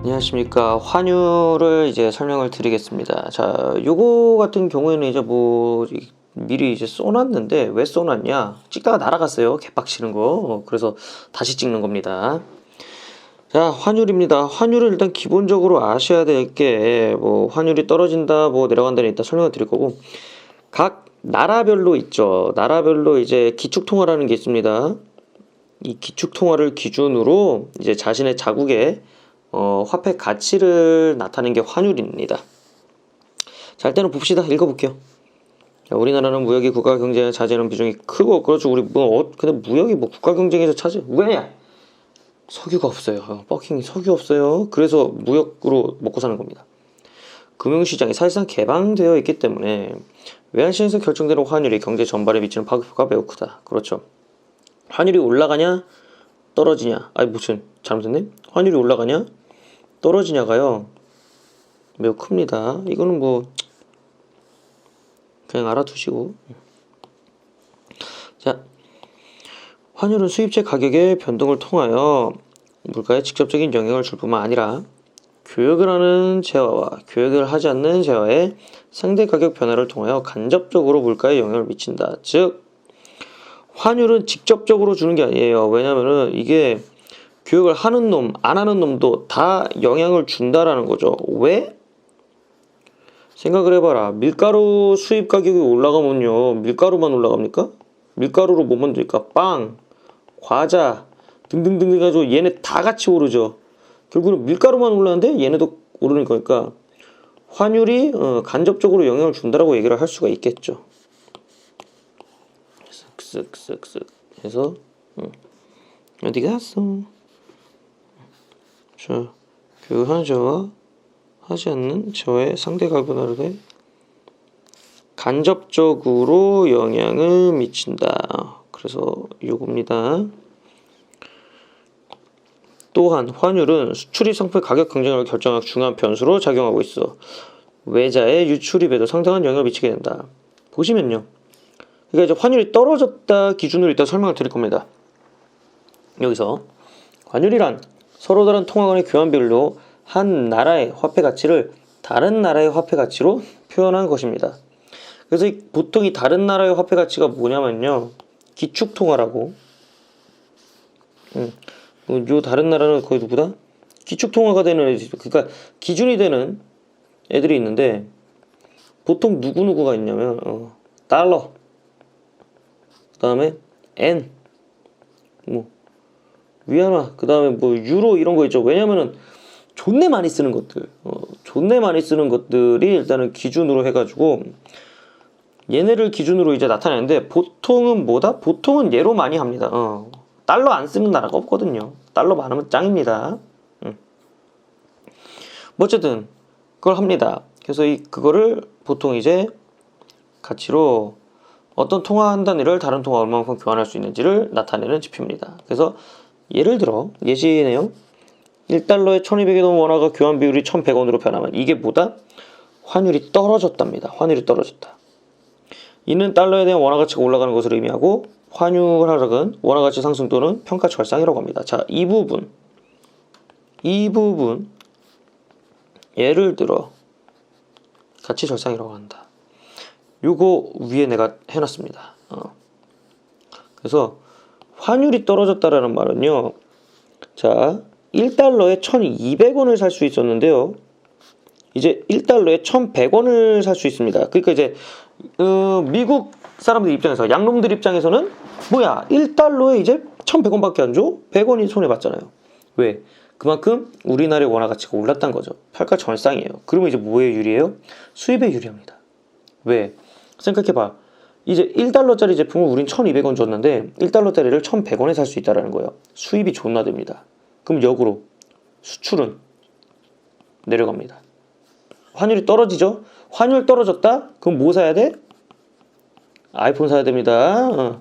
안녕하십니까. 환율을 이제 설명을 드리겠습니다. 자, 요거 같은 경우에는 이제 미리 이제 써놨는데 왜 써놨냐? 찍다가 날아갔어요. 개빡치는 거. 그래서 다시 찍는 겁니다. 자, 환율입니다. 환율을 일단 기본적으로 아셔야 될 게 환율이 떨어진다, 내려간다는 일단 설명을 드릴 거고, 각 나라별로 있죠. 나라별로 이제 기축통화라는 게 있습니다. 이 기축통화를 기준으로 이제 자신의 자국의 화폐 가치를 나타내는 게 환율입니다. 자, 일단은 봅시다. 읽어볼게요. 자, 우리나라는 무역이 국가 경제에 차지하는 비중이 크고, 그렇죠. 우리 근데 무역이 국가 경쟁에서 왜? 석유가 없어요. 버킹 석유 없어요. 그래서 무역으로 먹고 사는 겁니다. 금융시장이 사실상 개방되어 있기 때문에 외환시장에서 결정되는 환율이 경제 전반에 미치는 파급효과가 매우 크다. 그렇죠. 환율이 올라가냐 떨어지냐, 잘못했네. 환율이 올라가냐 떨어지냐가요 매우 큽니다. 이거는 그냥 알아두시고. 자, 환율은 수입체 가격의 변동을 통하여 물가에 직접적인 영향을 줄 뿐만 아니라 교역을 하는 재화와 교역을 하지 않는 재화의 상대 가격 변화를 통하여 간접적으로 물가에 영향을 미친다. 즉 환율은 직접적으로 주는 게 아니에요. 왜냐면은 이게 교역을 하는 놈, 안 하는 놈도 다 영향을 준다라는 거죠. 왜? 생각을 해봐라. 밀가루 수입 가격이 올라가면요, 밀가루만 올라갑니까? 밀가루로 뭐 만들까? 빵, 과자 등등등 해가지고 얘네 다 같이 오르죠. 결국은 밀가루만 올라는데 얘네도 오르는 거니까 환율이 간접적으로 영향을 준다라고 얘기를 할 수가 있겠죠. 쓱쓱쓱쓱 해서 어디 갔어? 자, 교환 재화 하지 않는 재화의 상대 가격 변화를 간접적으로 영향을 미친다. 그래서 요겁니다. 또한 환율은 수출입 상품 가격 경쟁력을 결정하는 중요한 변수로 작용하고 있어 외자의 유출입에도 상당한 영향을 미치게 된다. 보시면요, 그러니까 이제 환율이 떨어졌다 기준으로 일단 설명을 드릴 겁니다. 여기서 환율이란 서로 다른 통화 간의 교환비율로 한 나라의 화폐 가치를 다른 나라의 화폐 가치로 표현한 것입니다. 그래서 보통 이 다른 나라의 화폐 가치가 뭐냐면요, 기축통화라고. 요 다른 나라는 거의 누구다? 기축통화가 되는 애들이, 그러니까 기준이 되는 애들이 있는데, 보통 누구누구가 있냐면 달러, 그 다음에 엔, 위안화, 그 다음에 유로 이런 거 있죠. 왜냐면은 존내 많이 쓰는 것들, 존내 많이 쓰는 것들이 일단은 기준으로 해가지고 얘네를 기준으로 이제 나타내는데, 보통은 보통은 얘로 많이 합니다. 달러 안 쓰는 나라가 없거든요. 달러 많으면 짱입니다. 어쨌든 그걸 합니다. 그래서 그거를 보통 이제 가치로 어떤 통화 단위를 다른 통화 얼마만큼 교환할 수 있는지를 나타내는 지표입니다. 그래서 예를 들어 예시 내용, 1달러에 1200원 원화가 교환 비율이 1100원으로 변하면 이게 환율이 떨어졌답니다. 환율이 떨어졌다. 이는 달러에 대한 원화 가치가 올라가는 것을 의미하고, 환율 하락은 원화 가치 상승 또는 평가 절상이라고 합니다. 자, 이 부분 예를 들어 가치 절상이라고 한다. 요거 위에 내가 해놨습니다. 그래서 환율이 떨어졌다라는 말은요, 자, 1달러에 1200원을 살 수 있었는데요, 이제 1달러에 1100원을 살 수 있습니다. 그러니까 이제 미국 사람들 입장에서, 양놈들 입장에서는 1달러에 이제 1100원밖에 안 줘? 100원이 손해봤잖아요. 왜? 그만큼 우리나라의 원화 가치가 올랐다는 거죠. 팔가 절상이에요. 그러면 이제 뭐의 유리예요? 수입에 유리합니다. 왜? 생각해봐. 이제 1달러짜리 제품을 우린 1200원 줬는데 1달러짜리를 1100원에 살 수 있다는 거예요. 수입이 존나 됩니다. 그럼 역으로 수출은 내려갑니다. 환율이 떨어지죠? 환율 떨어졌다? 그럼 뭐 사야 돼? 아이폰 사야 됩니다.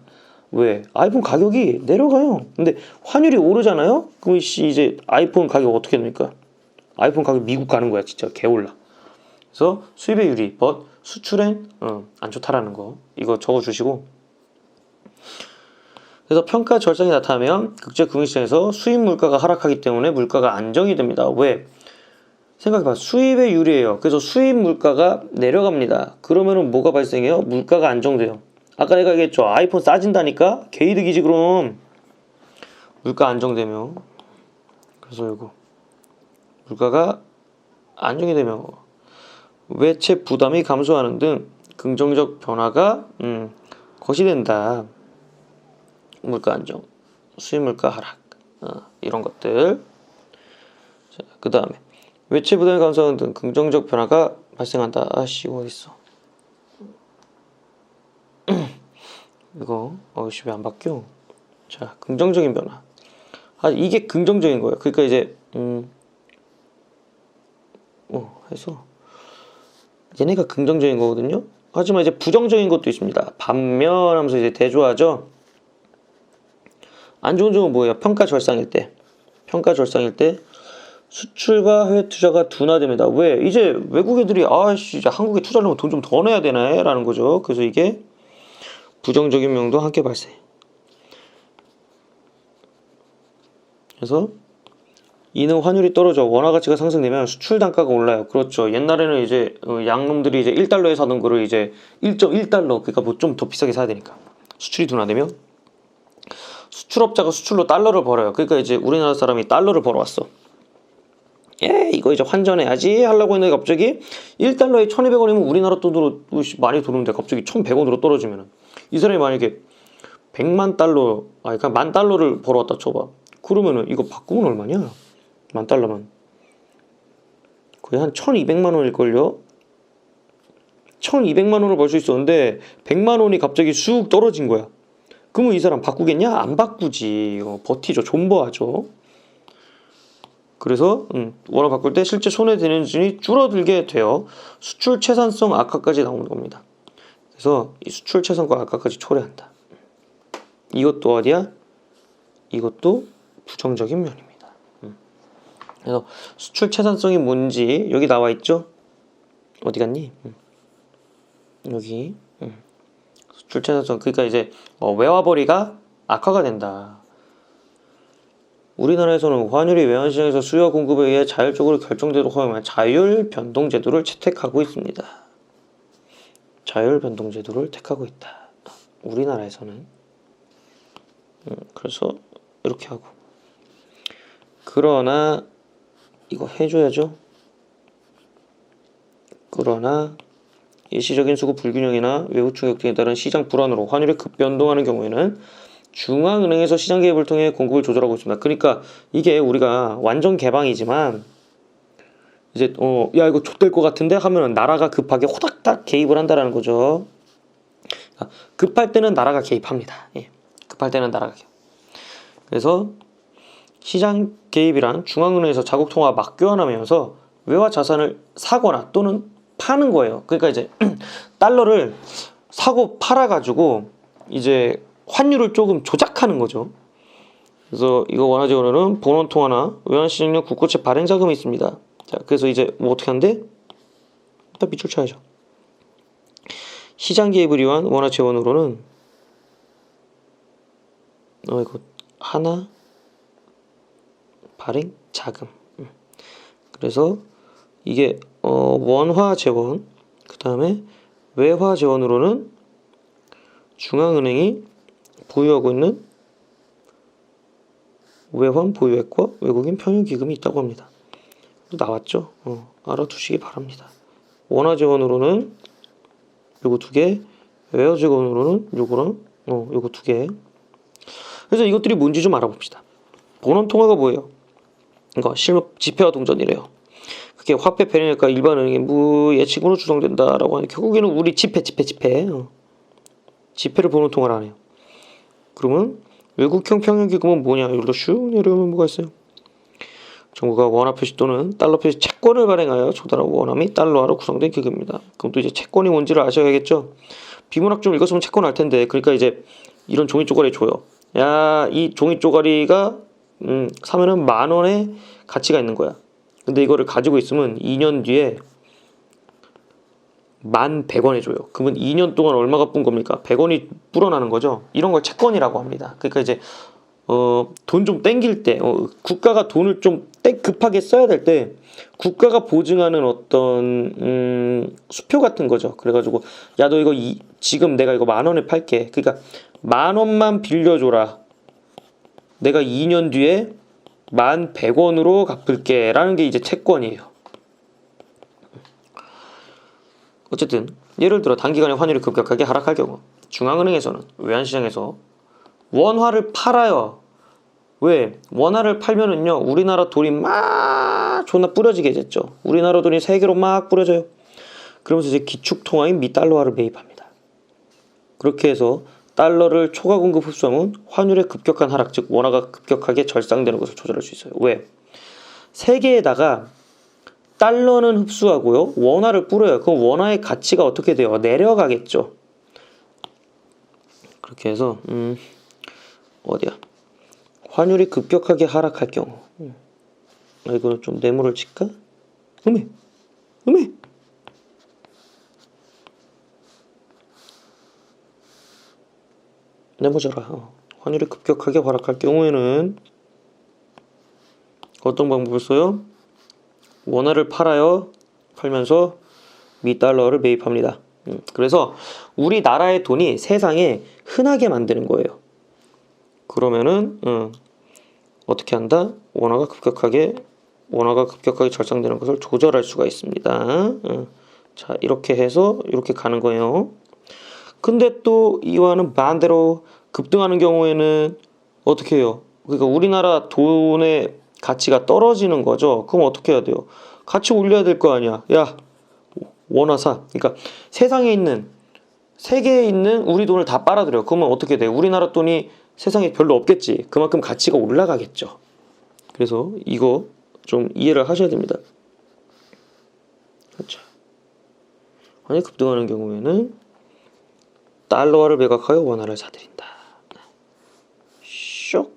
왜? 아이폰 가격이 내려가요. 근데 환율이 오르잖아요? 그럼 이제 아이폰 가격 어떻게 됩니까? 아이폰 가격 미국 가는 거야. 진짜 개올라. 그래서 수입의 유리, 수출엔 안 좋다라는 거, 이거 적어주시고. 그래서 평가 절상이 나타나면 국제 금융시장에서 수입 물가가 하락하기 때문에 물가가 안정이 됩니다. 왜? 생각해봐. 수입에 유리해요. 그래서 수입 물가가 내려갑니다. 그러면은 뭐가 발생해요? 물가가 안정돼요. 아까 내가 얘기했죠. 아이폰 싸진다니까? 개이득이지 그럼. 물가 안정되면. 그래서 이거 물가가 안정이 되면 외채 부담이 감소하는 등 긍정적 변화가 거시된다. 물가 안정, 수입 물가 하락, 이런 것들. 그 다음에 외채 부담이 감소하는 등 긍정적 변화가 발생한다. 아씨 이거 어딨어? 이거 왜 안 바뀌어? 자, 긍정적인 변화. 이게 긍정적인 거예요. 그러니까 이제 해서 얘네가 긍정적인 거거든요. 하지만 이제 부정적인 것도 있습니다. 반면 하면서 이제 대조하죠. 안 좋은 점은 뭐예요? 평가 절상일 때. 평가 절상일 때 수출과 해외 투자가 둔화됩니다. 왜? 이제 외국 애들이 이제 한국에 투자하려면 돈 좀 더 내야 되네 라는 거죠. 그래서 이게 부정적인 명도 함께 발생. 그래서 이는 환율이 떨어져 원화 가치가 상승되면 수출 단가가 올라요. 그렇죠. 옛날에는 이제 양놈들이 이제 1달러에 사던 거를 이제 1.1달러, 그러니까 뭐 좀 더 비싸게 사야 되니까 수출이 둔화되면 수출업자가 수출로 달러를 벌어요. 그러니까 이제 우리나라 사람이 달러를 벌어왔어. 이거 이제 환전해야지 하려고 했는데 갑자기 1달러에 1200원이면 우리나라 돈으로 많이 들어오는데 갑자기 1100원으로 떨어지면 이 사람이 만약에 100만 달러, 그러니까 10,000달러를 벌어왔다 쳐봐. 그러면은 이거 바꾸면 얼마냐? 10,000달러만 거의 한 1200만 원일걸요? 1200만 원을 벌 수 있었는데 100만 원이 갑자기 쑥 떨어진 거야. 그러면 이 사람 바꾸겠냐? 안 바꾸지. 버티죠. 존버하죠. 그래서 원화 바꿀 때 실제 손해되는 돈이 줄어들게 돼요. 수출 채산성 악화까지 나오는 겁니다. 그래서 이 수출 채산성 악화까지 초래한다. 이것도 어디야? 이것도 부정적인 면입니다. 그래서 수출 채산성이 뭔지 여기 나와 있죠? 어디 갔니? 여기 수출 채산성, 그러니까 이제 외화벌이가 악화가 된다. 우리나라에서는 환율이 외환시장에서 수요와 공급에 의해 자율적으로 결정되도록 허용한 자율변동제도를 채택하고 있습니다. 자율변동제도를 택하고 있다. 우리나라에서는. 그래서 이렇게 하고. 그러나 이거 해줘야죠. 그러나 일시적인 수급 불균형이나 외부 충격 등에 따른 시장 불안으로 환율이 급변동하는 경우에는 중앙은행에서 시장 개입을 통해 공급을 조절하고 있습니다. 그러니까 이게 우리가 완전 개방이지만 이제 이거 좆될 것 같은데 하면은 나라가 급하게 호닥닥 개입을 한다라는 거죠. 급할 때는 나라가 개입합니다. 급할 때는 나라가 개입. 그래서 시장 개입이란 중앙은행에서 자국 통화 막 교환하면서 외화 자산을 사거나 또는 파는 거예요. 그러니까 이제 달러를 사고 팔아가지고 이제 환율을 조금 조작하는 거죠. 그래서 이거 원화제 원화는 본원 통화나 외환시장용 국고채 발행 자금이 있습니다. 자, 그래서 이제 뭐 어떻게 한대? 일단 밑줄 쳐야죠. 시장 개입을 위한 원화제 원으로는 이거 하나 발행 자금. 그래서 이게 원화 재원, 그 다음에 외화 재원으로는 중앙은행이 보유하고 있는 외환 보유액과 외국인 편입 기금이 있다고 합니다. 나왔죠? 알아두시기 바랍니다. 원화 재원으로는 요거 2개, 외화 재원으로는 요거랑 요거 2개. 그래서 이것들이 뭔지 좀 알아봅시다. 본원 통화가 뭐예요? 그러니까 실물 지폐화 동전이래요. 그게 화폐 패널과 일반 은행의 무 예측으로 구성된다라고 하는, 결국에는 우리 지폐를 본원 통화를 하네요. 그러면 외국형 평형기금은 뭐냐? 여기로 슉 내려오면 뭐가 있어요? 정부가 원화 표시 또는 달러 표시 채권을 발행하여 조달한 원화 및 달러화로 구성된 기금입니다. 그럼 또 이제 채권이 뭔지를 아셔야겠죠? 비문학 좀 읽었으면 채권 알 텐데. 그러니까 이제 이런 종이 쪼가리 줘요. 야, 이 종이 쪼가리가 사면은 10,000원의 가치가 있는 거야. 근데 이거를 가지고 있으면 2년 뒤에 1,100원에 줘요. 그러면 2년 동안 얼마가 뿐 겁니까? 100원이 불어나는 거죠. 이런 걸 채권이라고 합니다. 그러니까 이제 돈 좀 땡길 때, 국가가 돈을 좀 급하게 써야 될 때 국가가 보증하는 어떤 수표 같은 거죠. 그래가지고 야 너 이거 지금 내가 이거 10,000원에 팔게. 그러니까 10,000원만 빌려줘라. 내가 2년 뒤에 1,100원으로 갚을게 라는 게 이제 채권이에요. 어쨌든 예를 들어 단기간에 환율이 급격하게 하락할 경우 중앙은행에서는 외환시장에서 원화를 팔아요. 왜? 원화를 팔면은요 우리나라 돈이 막 존나 뿌려지게 됐죠. 우리나라 돈이 세계로 막 뿌려져요. 그러면서 이제 기축통화인 미달러화를 매입합니다. 그렇게 해서 달러를 초과 공급 흡수하면 환율의 급격한 하락, 즉 원화가 급격하게 절상되는 것을 조절할 수 있어요. 왜? 세계에다가 달러는 흡수하고요 원화를 뿌려요. 그럼 원화의 가치가 어떻게 돼요? 내려가겠죠. 그렇게 해서 어디야? 환율이 급격하게 하락할 경우 이거는 좀 네모를 칠까? 음에 네모져라. 환율이 급격하게 하락할 경우에는 어떤 방법을 써요? 원화를 팔아요. 팔면서 미달러를 매입합니다. 그래서 우리나라의 돈이 세상에 흔하게 만드는 거예요. 그러면은 어떻게 한다? 원화가 급격하게 절상되는 것을 조절할 수가 있습니다. 자 이렇게 해서 이렇게 가는 거예요. 근데 또 이와는 반대로 급등하는 경우에는 어떻게 해요? 그러니까 우리나라 돈의 가치가 떨어지는 거죠. 그럼 어떻게 해야 돼요? 가치 올려야 될 거 아니야. 야 원화 사. 그러니까 세계에 있는 우리 돈을 다 빨아들여. 그러면 어떻게 돼? 우리나라 돈이 세상에 별로 없겠지. 그만큼 가치가 올라가겠죠. 그래서 이거 좀 이해를 하셔야 됩니다. 그렇죠. 만약 급등하는 경우에는 달러화를 매각하여 원화를 사들인다. 쇽.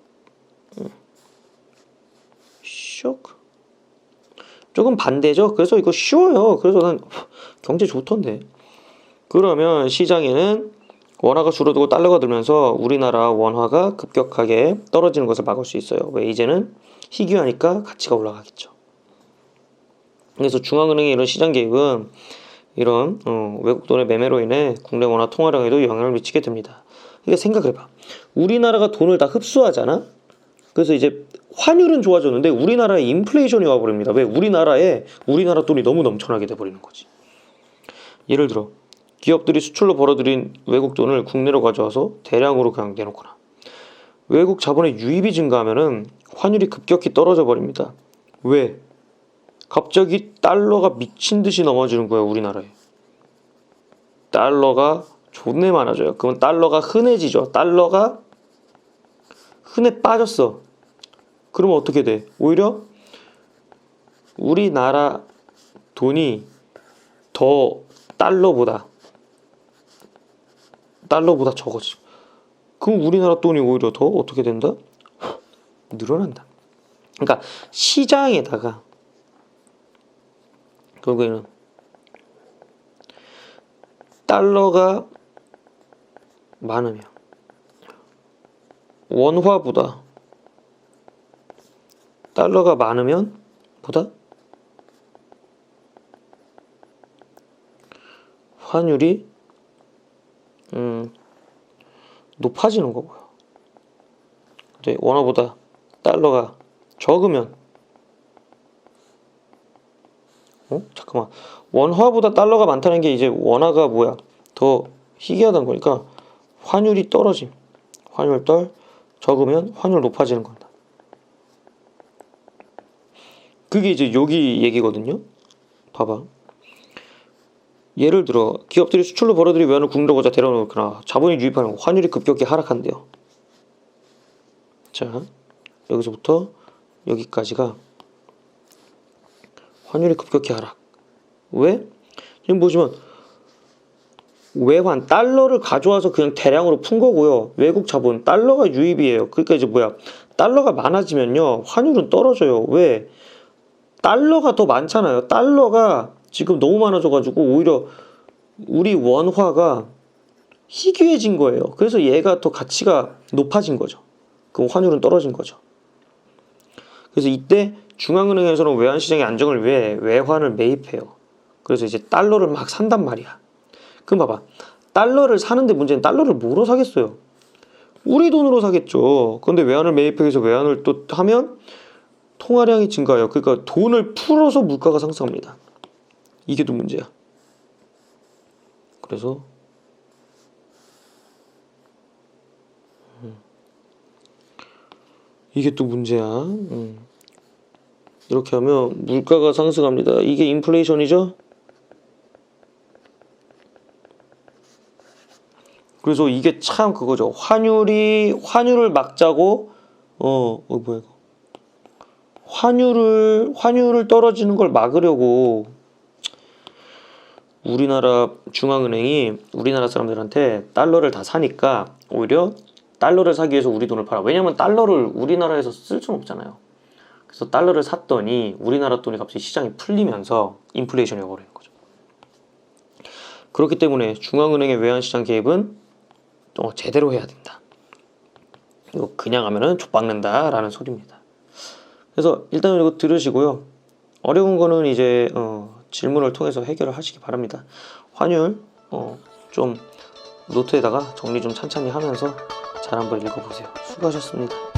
조금 반대죠. 그래서 이거 쉬워요. 그래서 난 경제 좋던데. 그러면 시장에는 원화가 줄어들고 달러가 들면서 우리나라 원화가 급격하게 떨어지는 것을 막을 수 있어요. 왜? 이제는 희귀하니까 가치가 올라가겠죠. 그래서 중앙은행의 이런 시장 개입은 이런 외국 돈의 매매로 인해 국내 원화 통화량에도 영향을 미치게 됩니다. 그러니까 생각을 해봐. 우리나라가 돈을 다 흡수하잖아. 그래서 이제 환율은 좋아졌는데 우리나라에 인플레이션이 와버립니다. 왜? 우리나라 돈이 너무 넘쳐나게 돼버리는 거지. 예를 들어 기업들이 수출로 벌어들인 외국 돈을 국내로 가져와서 대량으로 그냥 내놓거나 외국 자본의 유입이 증가하면은 환율이 급격히 떨어져 버립니다. 왜? 갑자기 달러가 미친 듯이 넘어지는 거예요. 우리나라에 달러가 존내 많아져요. 그러면 달러가 흔해지죠. 달러가 흔해 빠졌어. 그러면 어떻게 돼? 오히려 우리나라 돈이 더 달러보다 적어지죠. 그럼 우리나라 돈이 오히려 더 어떻게 된다? 늘어난다. 그러니까 시장에다가 결국에는 달러가 많으면 원화보다 달러가 많으면 보다 환율이 높아지는 거고요. 근데 원화보다 달러가 적으면 잠깐만. 원화보다 달러가 많다는 게 이제 원화가 뭐야? 더 희귀하다는 거니까 환율이 떨어짐. 환율 적으면 환율 높아지는 건다. 그게 이제 여기 얘기거든요. 봐봐. 예를 들어 기업들이 수출로 벌어들인 외환을 국내로 가져 데려오거나 자본이 유입하는 거 환율이 급격히 하락한대요. 자 여기서부터 여기까지가 환율이 급격히 하락. 왜? 지금 보시면 외환 달러를 가져와서 그냥 대량으로 푼 거고요. 외국 자본 달러가 유입이에요. 그러니까 이제 뭐야? 달러가 많아지면요 환율은 떨어져요. 왜? 달러가 더 많잖아요. 달러가 지금 너무 많아져가지고 오히려 우리 원화가 희귀해진 거예요. 그래서 얘가 더 가치가 높아진 거죠. 그럼 환율은 떨어진 거죠. 그래서 이때 중앙은행에서는 외환시장의 안정을 위해 외환을 매입해요. 그래서 이제 달러를 막 산단 말이야. 그럼 봐봐. 달러를 사는데 문제는 달러를 뭐로 사겠어요? 우리 돈으로 사겠죠. 그런데 외환을 매입해서 외환을 또 하면 통화량이 증가해요. 그러니까 돈을 풀어서 물가가 상승합니다. 이게 또 문제야. 그래서 이게 또 문제야. 이렇게 하면 물가가 상승합니다. 이게 인플레이션이죠. 그래서 이게 참 그거죠. 환율을 막자고 뭐야 이거. 환율을 떨어지는 걸 막으려고 우리나라 중앙은행이 우리나라 사람들한테 달러를 다 사니까 오히려 달러를 사기 위해서 우리 돈을 팔아. 왜냐면 달러를 우리나라에서 쓸 수는 없잖아요. 그래서 달러를 샀더니 우리나라 돈이 갑자기 시장이 풀리면서 인플레이션이 와버리는 거죠. 그렇기 때문에 중앙은행의 외환시장 개입은 제대로 해야 된다. 이거 그냥 하면은 족박는다 라는 소리입니다. 그래서 일단 이거 들으시고요. 어려운 거는 이제 질문을 통해서 해결을 하시기 바랍니다. 환율 좀 노트에다가 정리 좀 찬찬히 하면서 잘 한번 읽어보세요. 수고하셨습니다.